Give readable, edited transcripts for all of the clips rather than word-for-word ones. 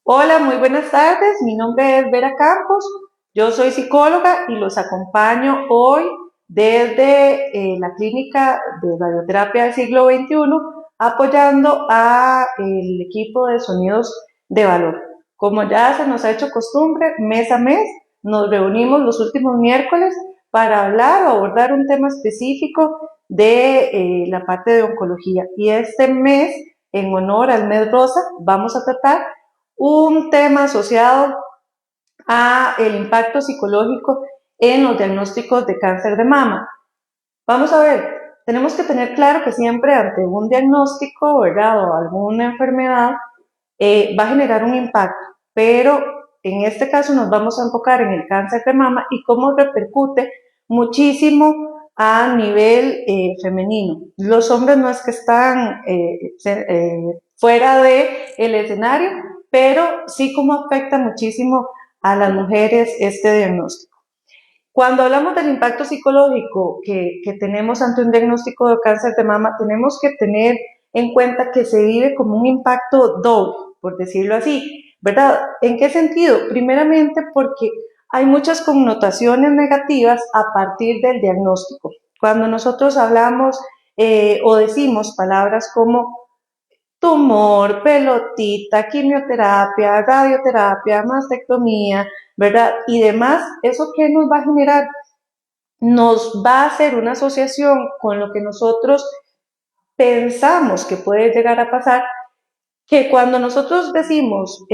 Hola, muy buenas tardes. Mi nombre es Vera Campos. Yo soy psicóloga y los acompaño hoy desde la clínica de radioterapia del siglo XXI, apoyando a el equipo de sonidos de valor. Como ya se nos ha hecho costumbre, mes a mes nos reunimos los últimos miércoles para hablar o abordar un tema específico de la parte de oncología. Y este mes, en honor al mes rosa, vamos a tratar un tema asociado a el impacto psicológico en los diagnósticos de cáncer de mama. Vamos a ver, tenemos que tener claro que siempre ante un diagnóstico, ¿verdad? O alguna enfermedad va a generar un impacto, pero en este caso nos vamos a enfocar en el cáncer de mama y cómo repercute muchísimo a nivel femenino. Los hombres no es que están fuera del escenario, pero sí como afecta muchísimo a las mujeres este diagnóstico. Cuando hablamos del impacto psicológico que tenemos ante un diagnóstico de cáncer de mama, tenemos que tener en cuenta que se vive como un impacto doble, por decirlo así, ¿verdad? ¿En qué sentido? Primeramente porque hay muchas connotaciones negativas a partir del diagnóstico. Cuando nosotros hablamos o decimos palabras como tumor, pelotita, quimioterapia, radioterapia, mastectomía, ¿verdad? Y demás, ¿eso qué nos va a generar? Nos va a hacer una asociación con lo que nosotros pensamos que puede llegar a pasar, que cuando nosotros decimos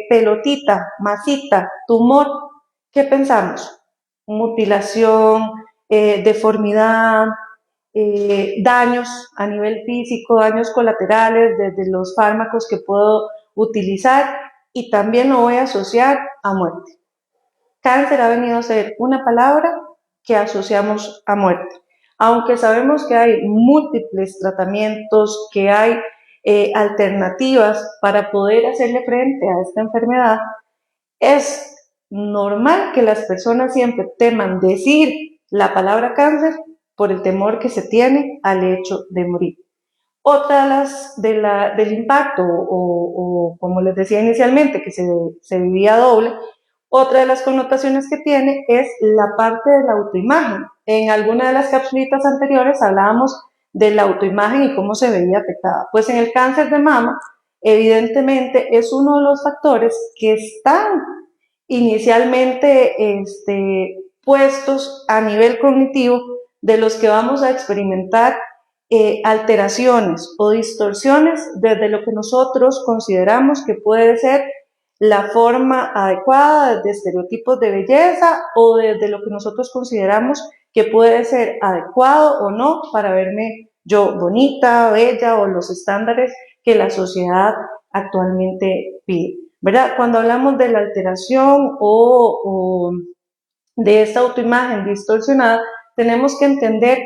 pelotita, masita, tumor, ¿qué pensamos? Mutilación, deformidad, daños a nivel físico, daños colaterales desde los fármacos que puedo utilizar y también lo voy a asociar a muerte. Cáncer ha venido a ser una palabra que asociamos a muerte. Aunque sabemos que hay múltiples tratamientos, que hay alternativas para poder hacerle frente a esta enfermedad, es normal que las personas siempre teman decir la palabra cáncer por el temor que se tiene al hecho de morir. Otra de del impacto, o como les decía inicialmente, que se vivía doble, otra de las connotaciones que tiene es la parte de la autoimagen. En alguna de las capsulitas anteriores hablábamos de la autoimagen y cómo se veía afectada. Pues en el cáncer de mama, evidentemente es uno de los factores que están inicialmente puestos a nivel cognitivo de los que vamos a experimentar alteraciones o distorsiones desde lo que nosotros consideramos que puede ser la forma adecuada, desde estereotipos de belleza o desde lo que nosotros consideramos que puede ser adecuado o no para verme yo bonita, bella o los estándares que la sociedad actualmente pide, ¿verdad? Cuando hablamos de la alteración o de esta autoimagen distorsionada, tenemos que entender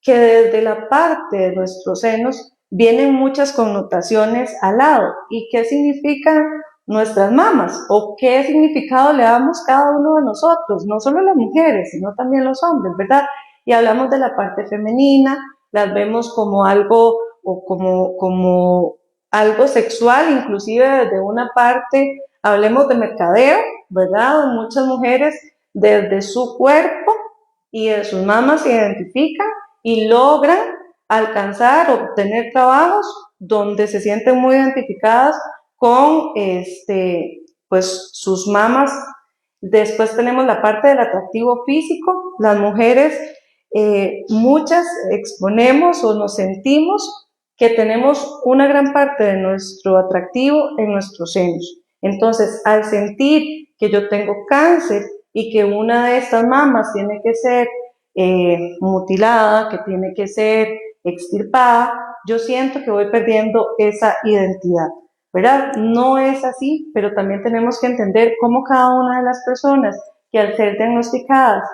que desde la parte de nuestros senos vienen muchas connotaciones al lado. ¿Y qué significan nuestras mamas? ¿O qué significado le damos cada uno de nosotros? No solo las mujeres, sino también los hombres, ¿verdad? Y hablamos de la parte femenina, las vemos como algo o como algo sexual, inclusive desde una parte, hablemos de mercadeo, ¿verdad? Muchas mujeres desde su cuerpo y de sus mamas se identifican y logran alcanzar, obtener trabajos donde se sienten muy identificadas con pues sus mamas. Después tenemos la parte del atractivo físico. Las mujeres, muchas exponemos o nos sentimos que tenemos una gran parte de nuestro atractivo en nuestros senos. Entonces, al sentir que yo tengo cáncer y que una de estas mamas tiene que ser mutilada, que tiene que ser extirpada, yo siento que voy perdiendo esa identidad, ¿verdad? No es así, pero también tenemos que entender cómo cada una de las personas que al ser diagnosticadas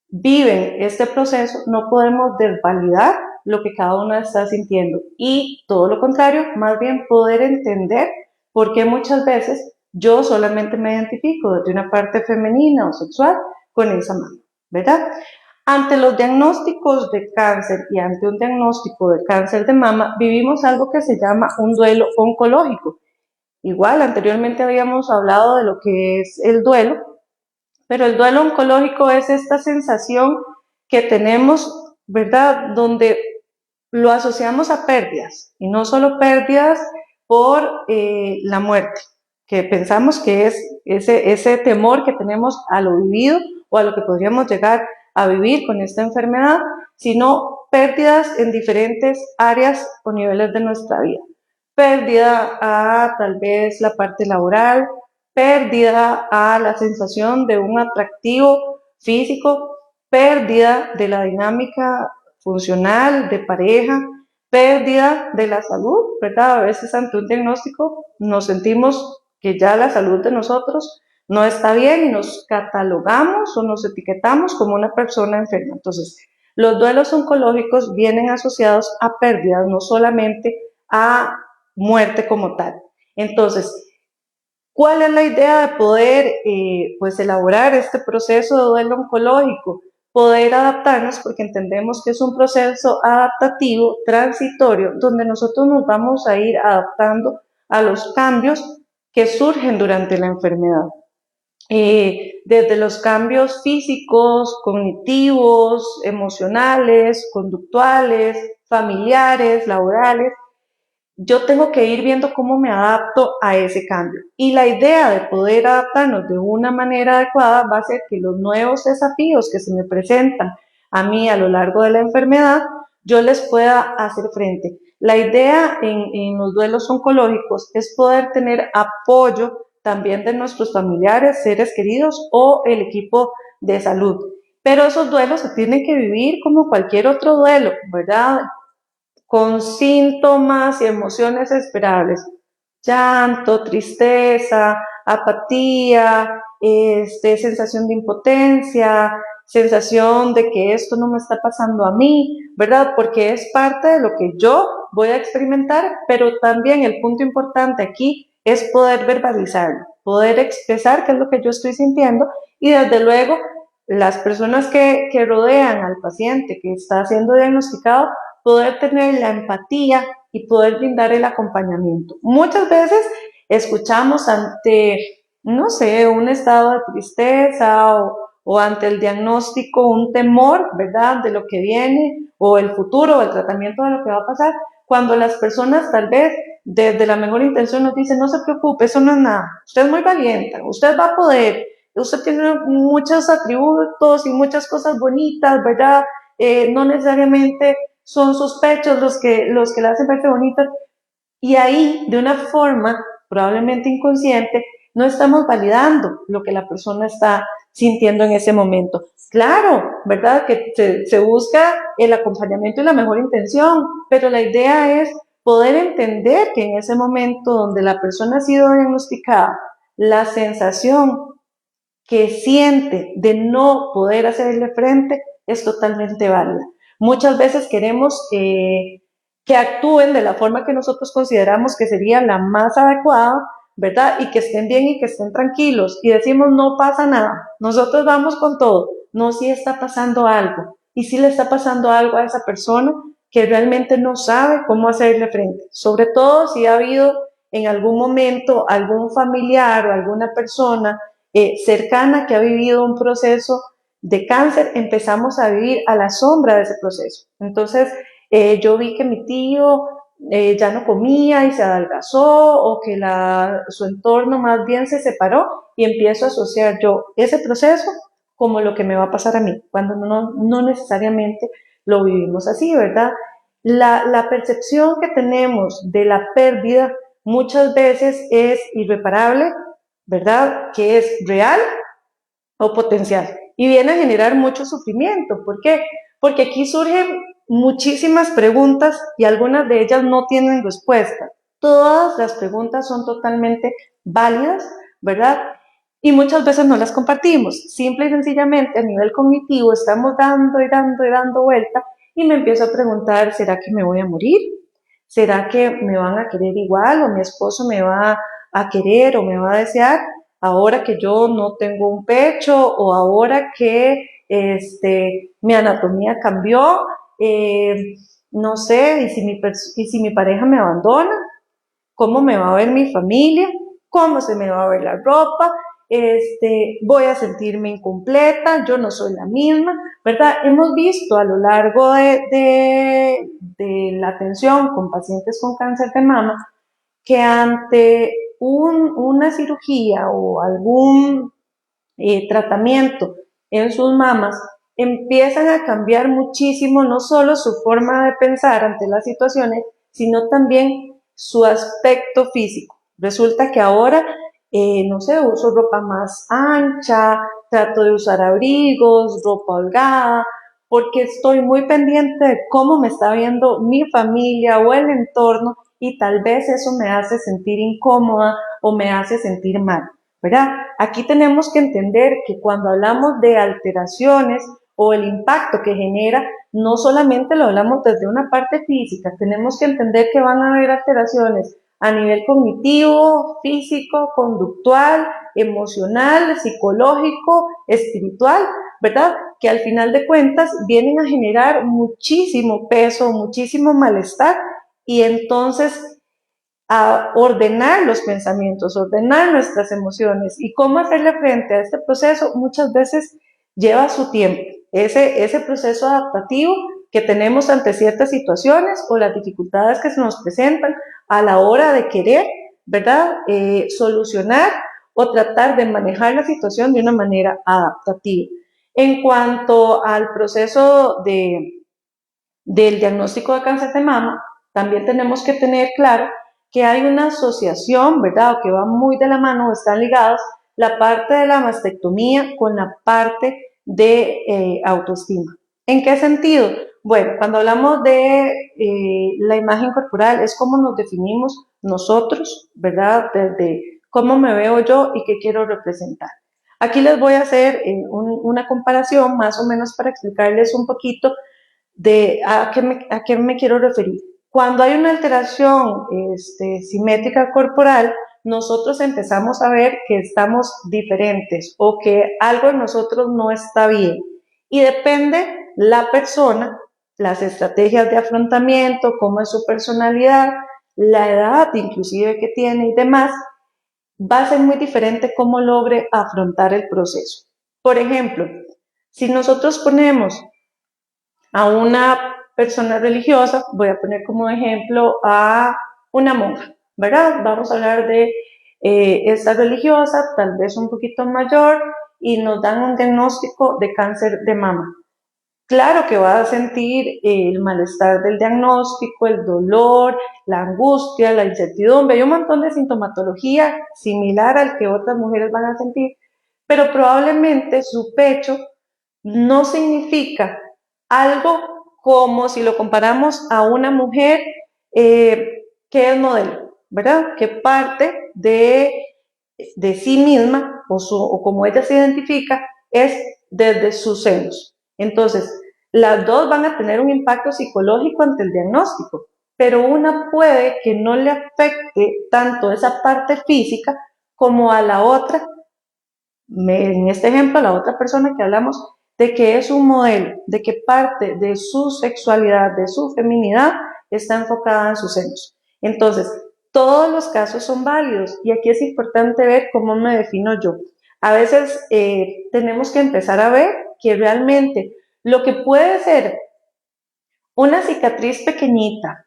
viven este proceso, no podemos desvalidar lo que cada una está sintiendo y todo lo contrario, más bien poder entender por qué muchas veces yo solamente me identifico desde una parte femenina o sexual con esa mano, ¿verdad? Ante los diagnósticos de cáncer y ante un diagnóstico de cáncer de mama, vivimos algo que se llama un duelo oncológico. Igual, anteriormente habíamos hablado de lo que es el duelo, pero el duelo oncológico es esta sensación que tenemos, ¿verdad? Donde lo asociamos a pérdidas, y no solo pérdidas por la muerte, que pensamos que es ese temor que tenemos a lo vivido o a lo que podríamos llegar a vivir con esta enfermedad, sino pérdidas en diferentes áreas o niveles de nuestra vida. Pérdida a tal vez la parte laboral, pérdida a la sensación de un atractivo físico, pérdida de la dinámica funcional, de pareja, pérdida de la salud, ¿verdad? A veces ante un diagnóstico nos sentimos que ya la salud de nosotros no está bien y nos catalogamos o nos etiquetamos como una persona enferma. Entonces, los duelos oncológicos vienen asociados a pérdidas, no solamente a muerte como tal. Entonces, ¿cuál es la idea de poder pues elaborar este proceso de duelo oncológico? Poder adaptarnos, porque entendemos que es un proceso adaptativo, transitorio, donde nosotros nos vamos a ir adaptando a los cambios que surgen durante la enfermedad. Desde los cambios físicos, cognitivos, emocionales, conductuales, familiares, laborales, yo tengo que ir viendo cómo me adapto a ese cambio. Y la idea de poder adaptarnos de una manera adecuada va a ser que los nuevos desafíos que se me presentan a mí a lo largo de la enfermedad, yo les pueda hacer frente. La idea en los duelos oncológicos es poder tener apoyo también de nuestros familiares, seres queridos o el equipo de salud. Pero esos duelos se tienen que vivir como cualquier otro duelo, ¿verdad? Con síntomas y emociones esperables: llanto, tristeza, apatía, sensación de impotencia, sensación de que esto no me está pasando a mí, ¿verdad? Porque es parte de lo que yo voy a experimentar, pero también el punto importante aquí es poder verbalizarlo, poder expresar qué es lo que yo estoy sintiendo, y desde luego las personas que rodean al paciente que está siendo diagnosticado, poder tener la empatía y poder brindar el acompañamiento. Muchas veces escuchamos ante, no sé, un estado de tristeza o ante el diagnóstico un temor, ¿verdad?, de lo que viene o el futuro o el tratamiento de lo que va a pasar, cuando las personas tal vez desde la mejor intención nos dicen: no se preocupe, eso no es nada, usted es muy valiente, usted va a poder, usted tiene muchos atributos y muchas cosas bonitas, ¿verdad? No necesariamente son sus pechos los que la hacen verse bonita, y ahí, de una forma probablemente inconsciente, no estamos validando lo que la persona está sintiendo en ese momento. Claro, ¿verdad? Que se busca el acompañamiento y la mejor intención, pero la idea es poder entender que en ese momento donde la persona ha sido diagnosticada, la sensación que siente de no poder hacerle frente es totalmente válida. Muchas veces queremos que actúen de la forma que nosotros consideramos que sería la más adecuada, ¿verdad? Y que estén bien y que estén tranquilos. Y decimos: no pasa nada, nosotros vamos con todo. No, sí está pasando algo. Y sí le está pasando algo a esa persona que realmente no sabe cómo hacerle frente. Sobre todo si ha habido en algún momento algún familiar o alguna persona cercana que ha vivido un proceso de cáncer, empezamos a vivir a la sombra de ese proceso. Entonces, yo vi que mi tío ya no comía y se adelgazó, o que su entorno más bien se separó, y empiezo a asociar yo ese proceso como lo que me va a pasar a mí, cuando no necesariamente lo vivimos así, ¿verdad? La percepción que tenemos de la pérdida muchas veces es irreparable, ¿verdad? Que es real o potencial, y viene a generar mucho sufrimiento. ¿Por qué? Porque aquí surgen muchísimas preguntas y algunas de ellas no tienen respuesta. Todas las preguntas son totalmente válidas, ¿verdad? Y muchas veces no las compartimos. Simple y sencillamente a nivel cognitivo estamos dando y dando y dando vuelta, y me empiezo a preguntar: ¿será que me voy a morir? ¿Será que me van a querer igual, o mi esposo me va a querer o me va a desear ahora que yo no tengo un pecho, o ahora que mi anatomía cambió? No sé, y si mi pareja me abandona, cómo me va a ver mi familia, cómo se me va a ver la ropa, voy a sentirme incompleta, yo no soy la misma, ¿verdad? Hemos visto a lo largo de la atención con pacientes con cáncer de mama que ante una cirugía o algún tratamiento en sus mamas, empiezan a cambiar muchísimo no solo su forma de pensar ante las situaciones, sino también su aspecto físico. Resulta que ahora, no sé, uso ropa más ancha, trato de usar abrigos, ropa holgada, porque estoy muy pendiente de cómo me está viendo mi familia o el entorno y tal vez eso me hace sentir incómoda o me hace sentir mal, ¿verdad? Aquí tenemos que entender que cuando hablamos de alteraciones o el impacto que genera, no solamente lo hablamos desde una parte física, tenemos que entender que van a haber alteraciones a nivel cognitivo, físico, conductual, emocional, psicológico, espiritual, ¿verdad? Que al final de cuentas vienen a generar muchísimo peso, muchísimo malestar y entonces a ordenar los pensamientos, ordenar nuestras emociones y cómo hacerle frente a este proceso muchas veces lleva su tiempo. Ese proceso adaptativo que tenemos ante ciertas situaciones o las dificultades que se nos presentan a la hora de querer, ¿verdad? Solucionar o tratar de manejar la situación de una manera adaptativa. En cuanto al proceso del diagnóstico de cáncer de mama, también tenemos que tener claro que hay una asociación, ¿verdad? O que va muy de la mano, están ligados la parte de la mastectomía con la parte de autoestima. ¿En qué sentido? Bueno, cuando hablamos de la imagen corporal es cómo nos definimos nosotros, ¿verdad? Desde cómo me veo yo y qué quiero representar. Aquí les voy a hacer una comparación más o menos para explicarles un poquito de a qué me quiero referir. Cuando hay una alteración simétrica corporal, nosotros empezamos a ver que estamos diferentes o que algo en nosotros no está bien. Y depende la persona, las estrategias de afrontamiento, cómo es su personalidad, la edad inclusive que tiene y demás, va a ser muy diferente cómo logre afrontar el proceso. Por ejemplo, si nosotros ponemos a una persona religiosa, voy a poner como ejemplo a una monja, ¿verdad? Vamos a hablar de esta religiosa, tal vez un poquito mayor, y nos dan un diagnóstico de cáncer de mama. Claro que va a sentir el malestar del diagnóstico, el dolor, la angustia, la incertidumbre, hay un montón de sintomatología similar al que otras mujeres van a sentir, pero probablemente su pecho no significa algo como si lo comparamos a una mujer que es modelo, ¿verdad? Que parte de sí misma o como ella se identifica es desde sus senos. Entonces, las dos van a tener un impacto psicológico ante el diagnóstico, pero una puede que no le afecte tanto esa parte física como a la otra en este ejemplo, la otra persona que hablamos de que es un modelo, de que parte de su sexualidad, de su feminidad, está enfocada en sus senos. Entonces, todos los casos son válidos y aquí es importante ver cómo me defino yo. A veces tenemos que empezar a ver que realmente lo que puede ser una cicatriz pequeñita,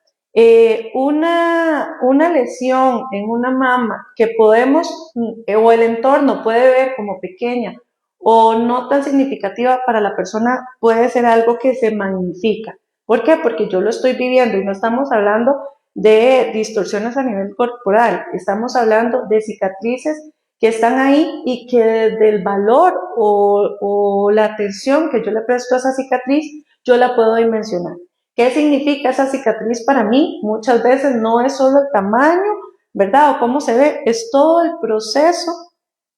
una lesión en una mama que podemos, o el entorno puede ver como pequeña o no tan significativa para la persona, puede ser algo que se magnifica. ¿Por qué? Porque yo lo estoy viviendo y no estamos hablando de distorsiones a nivel corporal, estamos hablando de cicatrices que están ahí y que desde el valor o la atención que yo le presto a esa cicatriz, yo la puedo dimensionar. ¿Qué significa esa cicatriz para mí? Muchas veces no es solo el tamaño, ¿verdad? O cómo se ve, es todo el proceso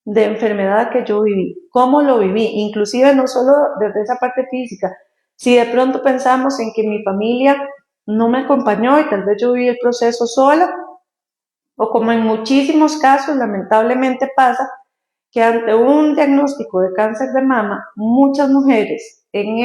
de enfermedad que yo viví, cómo lo viví, inclusive no solo desde esa parte física. Si de pronto pensamos en que mi familia no me acompañó y tal vez yo viví el proceso sola, o como en muchísimos casos lamentablemente pasa, que ante un diagnóstico de cáncer de mama, muchas mujeres en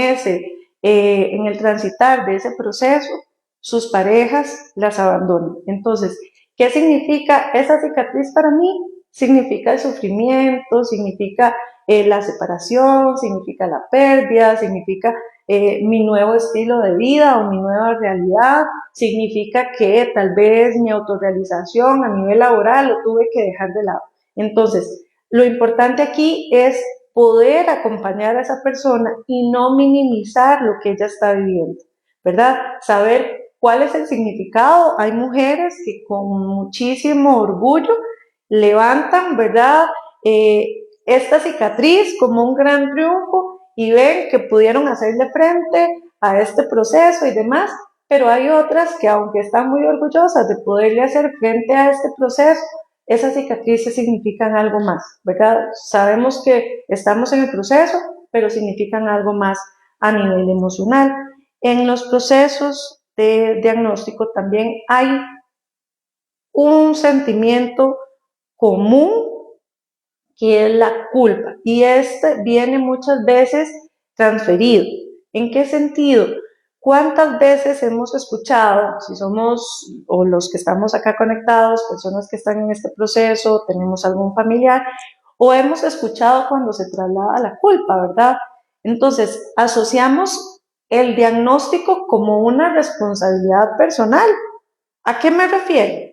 el transitar de ese proceso, sus parejas las abandonan. Entonces, ¿Qué significa esa cicatriz para mí? Significa el sufrimiento, significa la separación, significa la pérdida, significa mi nuevo estilo de vida o mi nueva realidad, significa que tal vez mi autorrealización a nivel laboral lo tuve que dejar de lado. Entonces, lo importante aquí es poder acompañar a esa persona y no minimizar lo que ella está viviendo, ¿verdad? Saber cuál es el significado. Hay mujeres que con muchísimo orgullo levantan, ¿verdad? Esta cicatriz como un gran triunfo y ven que pudieron hacerle frente a este proceso y demás, pero hay otras que aunque están muy orgullosas de poderle hacer frente a este proceso, esas cicatrices significan algo más, ¿verdad? Sabemos que estamos en el proceso, pero significan algo más a nivel emocional. En los procesos de diagnóstico también hay un sentimiento común que es la culpa y este viene muchas veces transferido. ¿En qué sentido? ¿Cuántas veces hemos escuchado, si somos o los que estamos acá conectados, personas que están en este proceso, tenemos algún familiar, o hemos escuchado cuando se traslada la culpa, ¿verdad? Entonces, asociamos el diagnóstico como una responsabilidad personal. ¿A qué me refiero?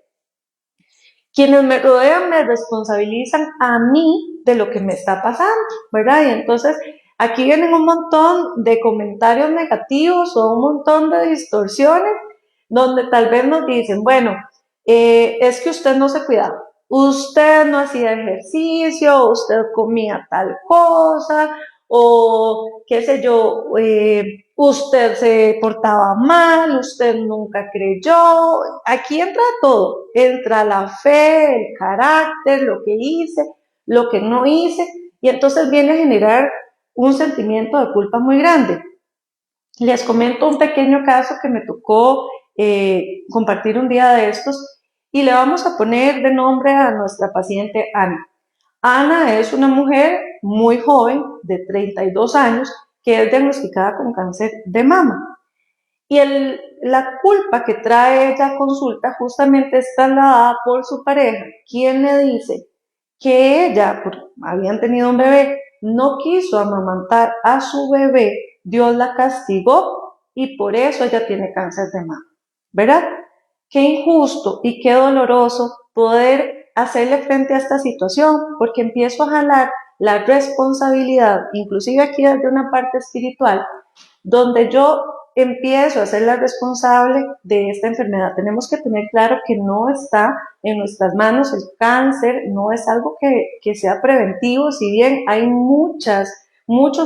Quienes me rodean me responsabilizan a mí de lo que me está pasando, ¿verdad? Y entonces aquí vienen un montón de comentarios negativos o un montón de distorsiones donde tal vez nos dicen, bueno, es que usted no se cuidaba, usted no hacía ejercicio, usted comía tal cosa, o qué sé yo, usted se portaba mal, usted nunca creyó. Aquí entra todo, entra la fe, el carácter, lo que hice, lo que no hice, y entonces viene a generar un sentimiento de culpa muy grande. Les comento un pequeño caso que me tocó compartir un día de estos y le vamos a poner de nombre a nuestra paciente Ana. Ana es una mujer muy joven, de 32 años, que es diagnosticada con cáncer de mama. Y la culpa que trae ella a consulta justamente es trasladada por su pareja, quien le dice que ella, habían tenido un bebé, no quiso amamantar a su bebé, Dios la castigó y por eso ella tiene cáncer de mama, ¿verdad? Qué injusto y qué doloroso poder hacerle frente a esta situación, porque empiezo a jalar la responsabilidad, inclusive aquí desde una parte espiritual, donde yo empiezo a ser la responsable de esta enfermedad. Tenemos que tener claro que no está en nuestras manos el cáncer, no es algo que sea preventivo, si bien hay muchos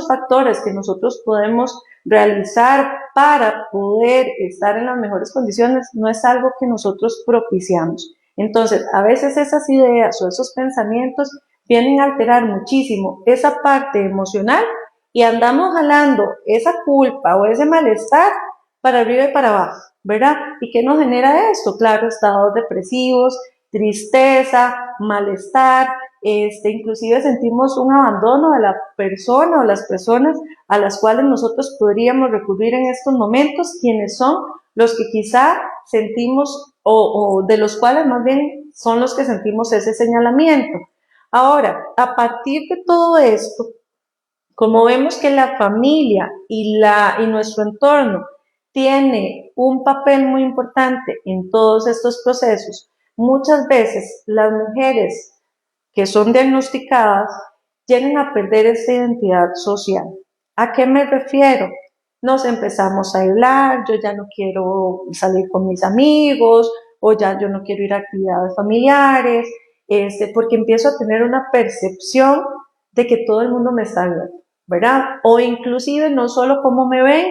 factores que nosotros podemos realizar para poder estar en las mejores condiciones, no es algo que nosotros propiciamos. Entonces, a veces esas ideas o esos pensamientos vienen a alterar muchísimo esa parte emocional y andamos jalando esa culpa o ese malestar para arriba y para abajo, ¿verdad? ¿Y qué nos genera esto? Claro, estados depresivos, tristeza, malestar, inclusive sentimos un abandono de la persona o las personas a las cuales nosotros podríamos recurrir en estos momentos, quienes son los que quizá sentimos o de los cuales más bien son los que sentimos ese señalamiento. Ahora, a partir de todo esto, como vemos que la familia y nuestro entorno tiene un papel muy importante en todos estos procesos, muchas veces las mujeres que son diagnosticadas llegan a perder esa identidad social. ¿A qué me refiero? Nos empezamos a aislar, yo ya no quiero salir con mis amigos, o ya yo no quiero ir a actividades familiares, porque empiezo a tener una percepción de que todo el mundo me está viendo, ¿verdad? O inclusive no solo cómo me ven,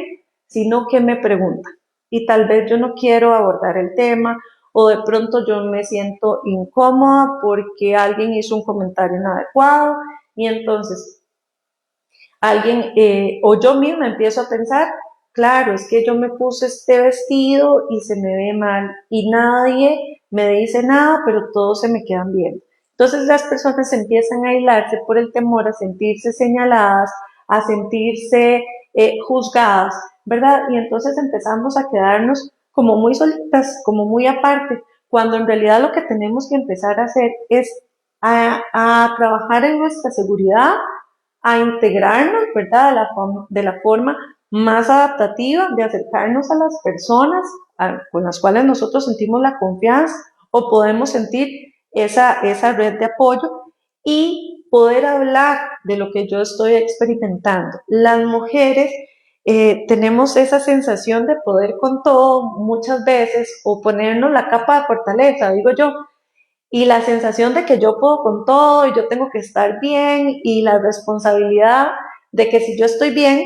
sino que me preguntan. Y tal vez yo no quiero abordar el tema, o de pronto yo me siento incómoda porque alguien hizo un comentario inadecuado y entonces alguien o yo misma empiezo a pensar, claro, es que yo me puse este vestido y se me ve mal y nadie me dice nada, pero todos se me quedan bien. Entonces las personas empiezan a aislarse por el temor a sentirse señaladas, a sentirse juzgadas, ¿verdad? Y entonces empezamos a quedarnos como muy solitas, como muy aparte, cuando en realidad lo que tenemos que empezar a hacer es a trabajar en nuestra seguridad, a integrarnos, ¿verdad? De la forma más adaptativa de acercarnos a las personas con las cuales nosotros sentimos la confianza o podemos sentir esa red de apoyo y poder hablar de lo que yo estoy experimentando. Las mujeres tenemos esa sensación de poder con todo muchas veces o ponernos la capa de fortaleza, digo yo, y la sensación de que yo puedo con todo y yo tengo que estar bien y la responsabilidad de que si yo estoy bien,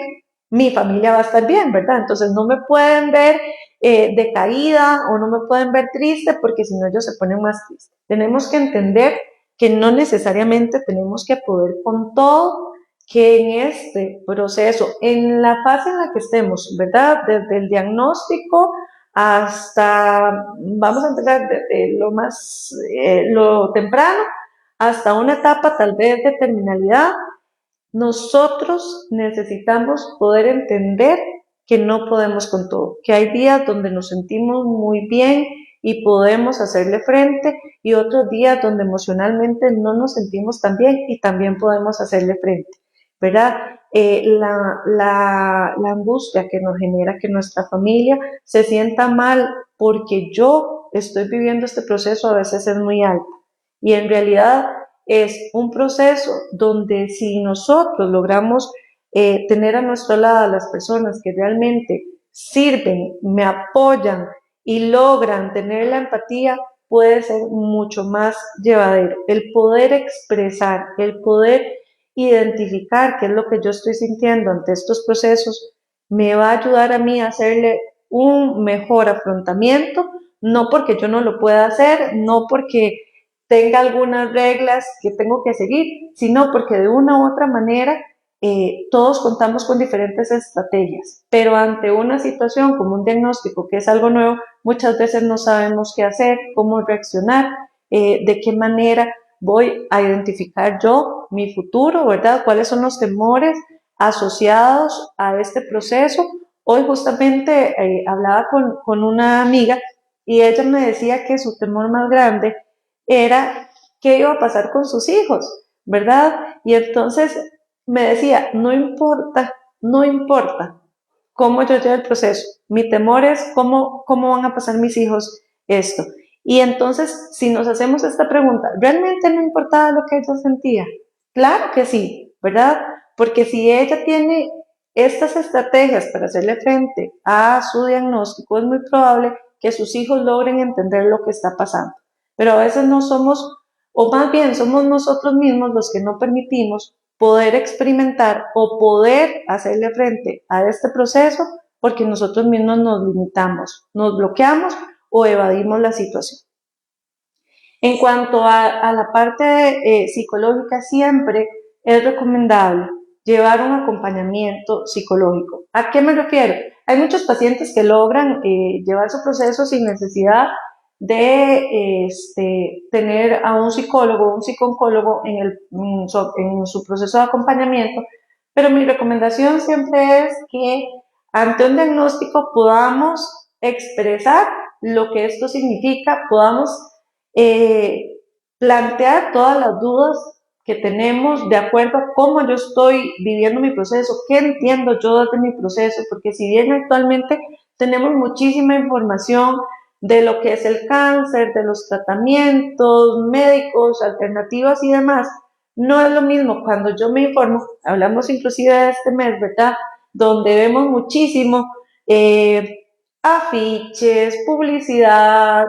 mi familia va a estar bien, ¿verdad? Entonces no me pueden ver decaída o no me pueden ver triste porque si no ellos se ponen más tristes. Tenemos que entender que no necesariamente tenemos que poder con todo, que en este proceso, en la fase en la que estemos, ¿verdad? Desde el diagnóstico hasta, vamos a empezar desde lo temprano, hasta una etapa tal vez de terminalidad, nosotros necesitamos poder entender que no podemos con todo, que hay días donde nos sentimos muy bien y podemos hacerle frente y otros días donde emocionalmente no nos sentimos tan bien y también podemos hacerle frente, ¿verdad? La angustia que nos genera que nuestra familia se sienta mal porque yo estoy viviendo este proceso a veces es muy alta y en realidad es un proceso donde si nosotros logramos tener a nuestro lado a las personas que realmente sirven, me apoyan y logran tener la empatía, puede ser mucho más llevadero. El poder expresar, el poder identificar qué es lo que yo estoy sintiendo ante estos procesos, me va a ayudar a mí a hacerle un mejor afrontamiento, no porque yo no lo pueda hacer, no porque tenga algunas reglas que tengo que seguir, sino porque de una u otra manera todos contamos con diferentes estrategias, pero ante una situación como un diagnóstico que es algo nuevo, muchas veces no sabemos qué hacer, cómo reaccionar, de qué manera voy a identificar yo mi futuro, ¿verdad? ¿Cuáles son los temores asociados a este proceso? Hoy justamente hablaba con una amiga y ella me decía que su temor más grande era qué iba a pasar con sus hijos, ¿verdad? Y entonces me decía, no importa, no importa cómo yo lleve el proceso, mi temor es cómo van a pasar mis hijos esto. Y entonces, si nos hacemos esta pregunta, ¿realmente no importaba lo que ella sentía? Claro que sí, ¿verdad? Porque si ella tiene estas estrategias para hacerle frente a su diagnóstico, es muy probable que sus hijos logren entender lo que está pasando. Pero a veces no somos, o más bien somos nosotros mismos los que no permitimos poder experimentar o poder hacerle frente a este proceso porque nosotros mismos nos limitamos, nos bloqueamos o evadimos la situación. En cuanto a la parte psicológica, siempre es recomendable llevar un acompañamiento psicológico. ¿A qué me refiero? Hay muchos pacientes que logran llevar su proceso sin necesidad de tener a un psicólogo o un psicooncólogo en su proceso de acompañamiento, pero mi recomendación siempre es que ante un diagnóstico podamos expresar lo que esto significa, podamos eh, plantear todas las dudas que tenemos de acuerdo a cómo yo estoy viviendo mi proceso, qué entiendo yo desde mi proceso, porque si bien actualmente tenemos muchísima información de lo que es el cáncer, de los tratamientos médicos, alternativas y demás, no es lo mismo cuando yo me informo, hablamos inclusive de este mes, ¿verdad? Donde vemos muchísimo afiches, publicidad,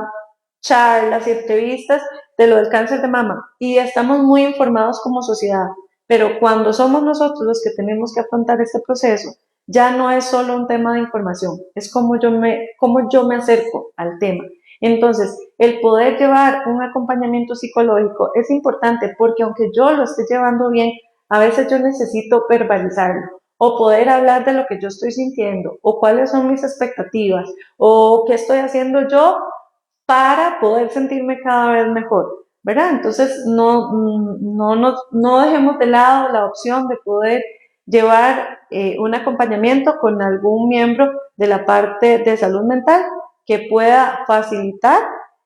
charlas y entrevistas de lo del cáncer de mama y estamos muy informados como sociedad, pero cuando somos nosotros los que tenemos que afrontar este proceso, ya no es solo un tema de información, es cómo yo me acerco al tema. Entonces, el poder llevar un acompañamiento psicológico es importante porque aunque yo lo esté llevando bien, a veces yo necesito verbalizarlo o poder hablar de lo que yo estoy sintiendo o cuáles son mis expectativas o qué estoy haciendo yo para poder sentirme cada vez mejor, ¿verdad? Entonces, no dejemos de lado la opción de poder llevar un acompañamiento con algún miembro de la parte de salud mental que pueda facilitar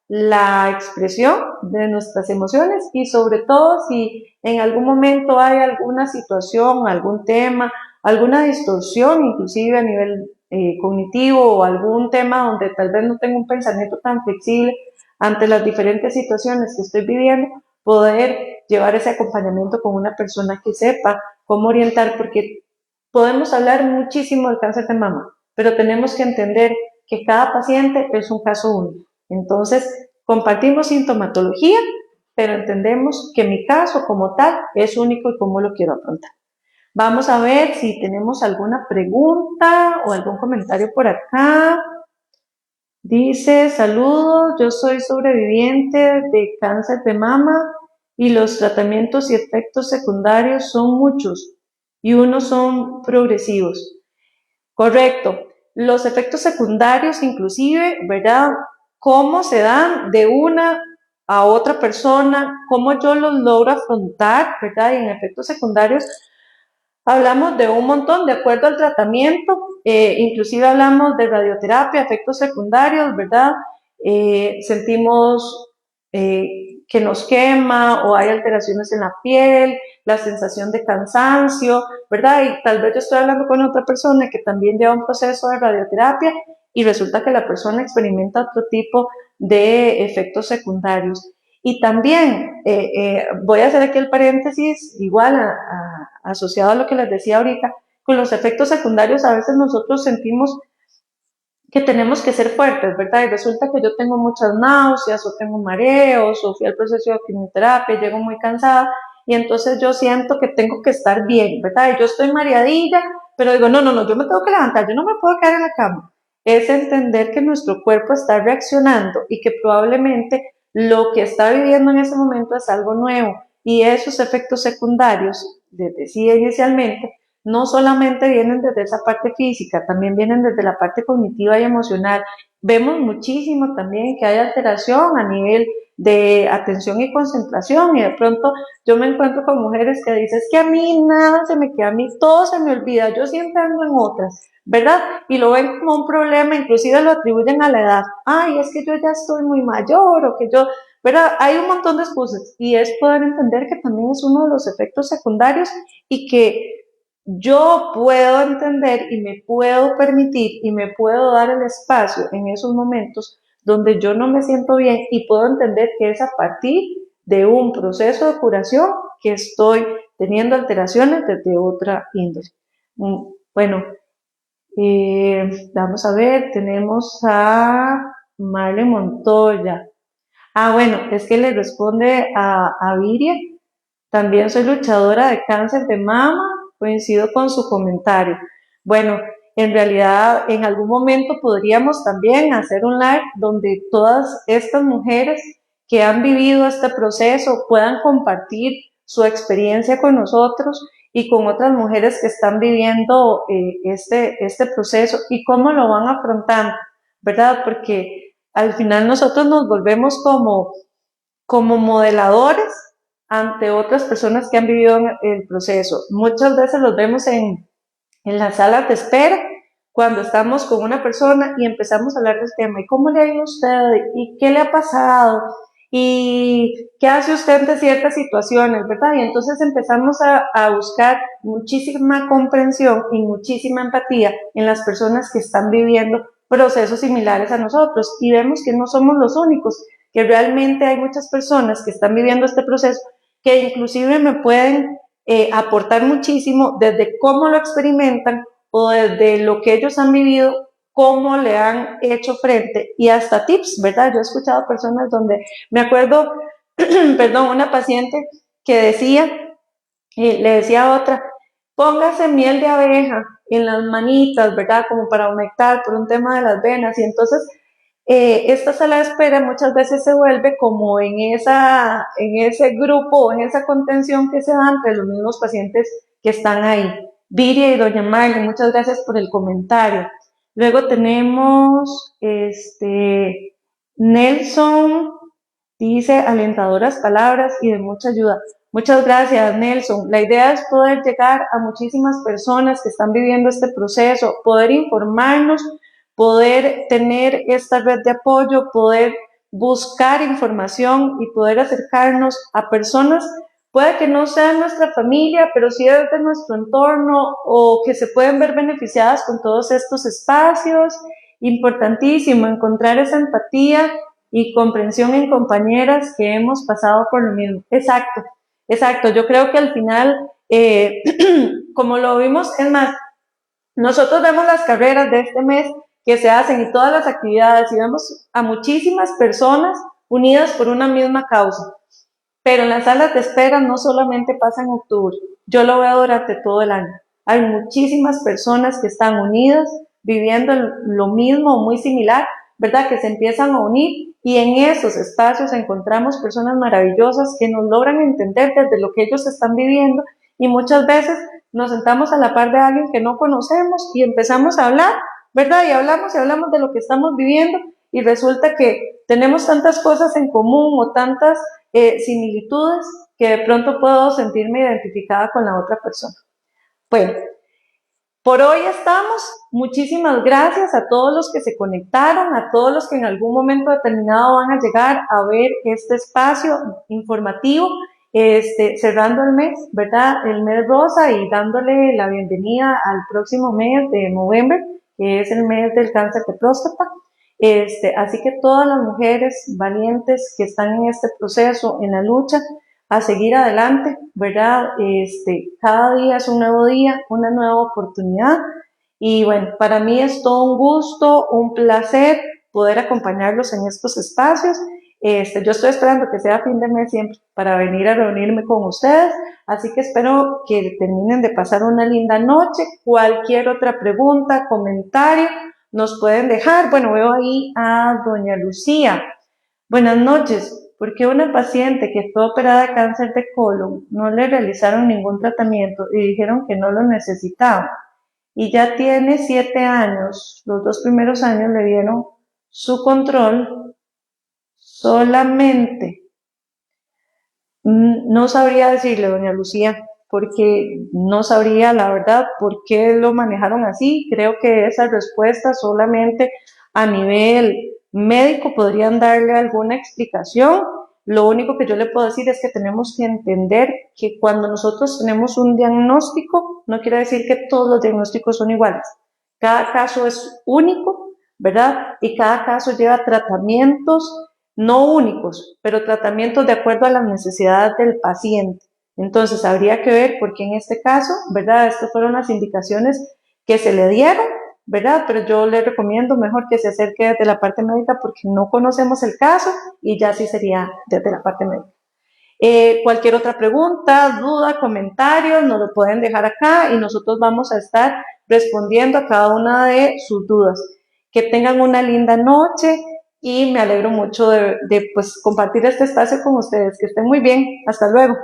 la expresión de nuestras emociones y sobre todo si en algún momento hay alguna situación, algún tema, alguna distorsión inclusive a nivel cognitivo o algún tema donde tal vez no tengo un pensamiento tan flexible ante las diferentes situaciones que estoy viviendo, poder llevar ese acompañamiento con una persona que sepa cómo orientar, porque podemos hablar muchísimo del cáncer de mama, pero tenemos que entender que cada paciente es un caso único. Entonces, compartimos sintomatología, pero entendemos que mi caso como tal es único y cómo lo quiero afrontar. Vamos a ver si tenemos alguna pregunta o algún comentario por acá. Dice, saludos, yo soy sobreviviente de cáncer de mama y los tratamientos y efectos secundarios son muchos y unos son progresivos. Correcto. Los efectos secundarios, inclusive, ¿verdad? ¿Cómo se dan de una a otra persona? ¿Cómo yo los logro afrontar, ¿verdad? Y en efectos secundarios hablamos de un montón de acuerdo al tratamiento, inclusive hablamos de radioterapia, efectos secundarios, ¿verdad? Sentimos que nos quema o hay alteraciones en la piel, la sensación de cansancio, ¿verdad? Y tal vez yo estoy hablando con otra persona que también lleva un proceso de radioterapia y resulta que la persona experimenta otro tipo de efectos secundarios. Y también voy a hacer aquí el paréntesis, igual asociado a lo que les decía ahorita, con los efectos secundarios a veces nosotros sentimos que tenemos que ser fuertes, ¿verdad? Y resulta que yo tengo muchas náuseas o tengo mareos o fui al proceso de quimioterapia, llego muy cansada y entonces yo siento que tengo que estar bien, ¿verdad? Y yo estoy mareadilla, pero digo, no, no, no, yo me tengo que levantar, yo no me puedo quedar en la cama. Es entender que nuestro cuerpo está reaccionando y que probablemente lo que está viviendo en ese momento es algo nuevo y esos efectos secundarios, les decía inicialmente, no solamente vienen desde esa parte física, también vienen desde la parte cognitiva y emocional. Vemos muchísimo también que hay alteración a nivel de atención y concentración y de pronto yo me encuentro con mujeres que dicen, es que a mí nada se me queda, a mí todo se me olvida, yo siempre ando en otras, ¿verdad? Y lo ven como un problema, inclusive lo atribuyen a la edad. Ay, es que yo ya estoy muy mayor o que yo, ¿verdad? Hay un montón de excusas y es poder entender que también es uno de los efectos secundarios y que yo puedo entender y me puedo permitir y me puedo dar el espacio en esos momentos donde yo no me siento bien y puedo entender que es a partir de un proceso de curación que estoy teniendo alteraciones desde otra índole. Bueno, vamos a ver, tenemos a Marle Montoya. Bueno, es que le responde a Viria. También soy luchadora de cáncer de mama, coincido con su comentario. Bueno, en realidad en algún momento podríamos también hacer un live donde todas estas mujeres que han vivido este proceso puedan compartir su experiencia con nosotros y con otras mujeres que están viviendo este proceso y cómo lo van afrontando, ¿verdad? Porque al final nosotros nos volvemos como modeladores ante otras personas que han vivido el proceso. Muchas veces los vemos en las salas de espera cuando estamos con una persona y empezamos a hablar del tema. ¿Y cómo le ha ido a usted? ¿Y qué le ha pasado? ¿Y qué hace usted ante ciertas situaciones? ¿Verdad? Y entonces empezamos a buscar muchísima comprensión y muchísima empatía en las personas que están viviendo procesos similares a nosotros y vemos que no somos los únicos, que realmente hay muchas personas que están viviendo este proceso que inclusive me pueden aportar muchísimo desde cómo lo experimentan o desde lo que ellos han vivido, cómo le han hecho frente y hasta tips, ¿verdad? Yo he escuchado personas donde me acuerdo, perdón, una paciente que decía, le decía a otra, póngase miel de abeja en las manitas, ¿verdad? Como para humectar por un tema de las venas y entonces esta sala de espera muchas veces se vuelve como en ese grupo o en esa contención que se da entre los mismos pacientes que están ahí. Viria y doña Marlene, muchas gracias por el comentario. Luego tenemos Nelson, dice alentadoras palabras y de mucha ayuda. Muchas gracias, Nelson. La idea es poder llegar a muchísimas personas que están viviendo este proceso, poder informarnos, poder tener esta red de apoyo, poder buscar información y poder acercarnos a personas, puede que no sean nuestra familia, pero sí es de nuestro entorno o que se pueden ver beneficiadas con todos estos espacios. Importantísimo encontrar esa empatía y comprensión en compañeras que hemos pasado por lo mismo. Exacto, exacto. Yo creo que al final, como lo vimos, es más, nosotros vemos las carreras de este mes que se hacen y todas las actividades y vemos a muchísimas personas unidas por una misma causa. Pero en las salas de espera no solamente pasa en octubre, yo lo veo durante todo el año. Hay muchísimas personas que están unidas, viviendo lo mismo o muy similar, ¿verdad? Que se empiezan a unir y en esos espacios encontramos personas maravillosas que nos logran entender desde lo que ellos están viviendo y muchas veces nos sentamos a la par de alguien que no conocemos y empezamos a hablar, ¿verdad? Y hablamos de lo que estamos viviendo y resulta que tenemos tantas cosas en común o tantas similitudes que de pronto puedo sentirme identificada con la otra persona. Bueno, por hoy estamos. Muchísimas gracias a todos los que se conectaron, a todos los que en algún momento determinado van a llegar a ver este espacio informativo, cerrando el mes, ¿verdad? El mes rosa y dándole la bienvenida al próximo mes de noviembre, que es el mes del cáncer de próstata. Así que todas las mujeres valientes que están en este proceso, en la lucha, a seguir adelante, ¿verdad? Cada día es un nuevo día, una nueva oportunidad. Y bueno, para mí es todo un gusto, un placer poder acompañarlos en estos espacios. Yo estoy esperando que sea fin de mes siempre para venir a reunirme con ustedes, así que espero que terminen de pasar una linda noche. Cualquier otra pregunta, comentario, nos pueden dejar. Bueno, veo ahí a doña Lucía. Buenas noches. ¿Por qué una paciente que fue operada de cáncer de colon no le realizaron ningún tratamiento y dijeron que no lo necesitaba? Y ya tiene 7 años, los 2 primeros años le dieron su control solamente. No sabría decirle, doña Lucía, porque no sabría la verdad por qué lo manejaron así. Creo que esa respuesta solamente a nivel médico podrían darle alguna explicación. Lo único que yo le puedo decir es que tenemos que entender que cuando nosotros tenemos un diagnóstico, no quiere decir que todos los diagnósticos son iguales. Cada caso es único, ¿verdad? Y cada caso lleva tratamientos no únicos, pero tratamientos de acuerdo a las necesidades del paciente. Entonces, habría que ver por qué en este caso, ¿verdad? Estas fueron las indicaciones que se le dieron, ¿verdad? Pero yo le recomiendo mejor que se acerque desde la parte médica porque no conocemos el caso y ya sí sería desde la parte médica. Cualquier otra pregunta, duda, comentario, nos lo pueden dejar acá y nosotros vamos a estar respondiendo a cada una de sus dudas. Que tengan una linda noche y me alegro mucho de pues, compartir este espacio con ustedes. Que estén muy bien. Hasta luego.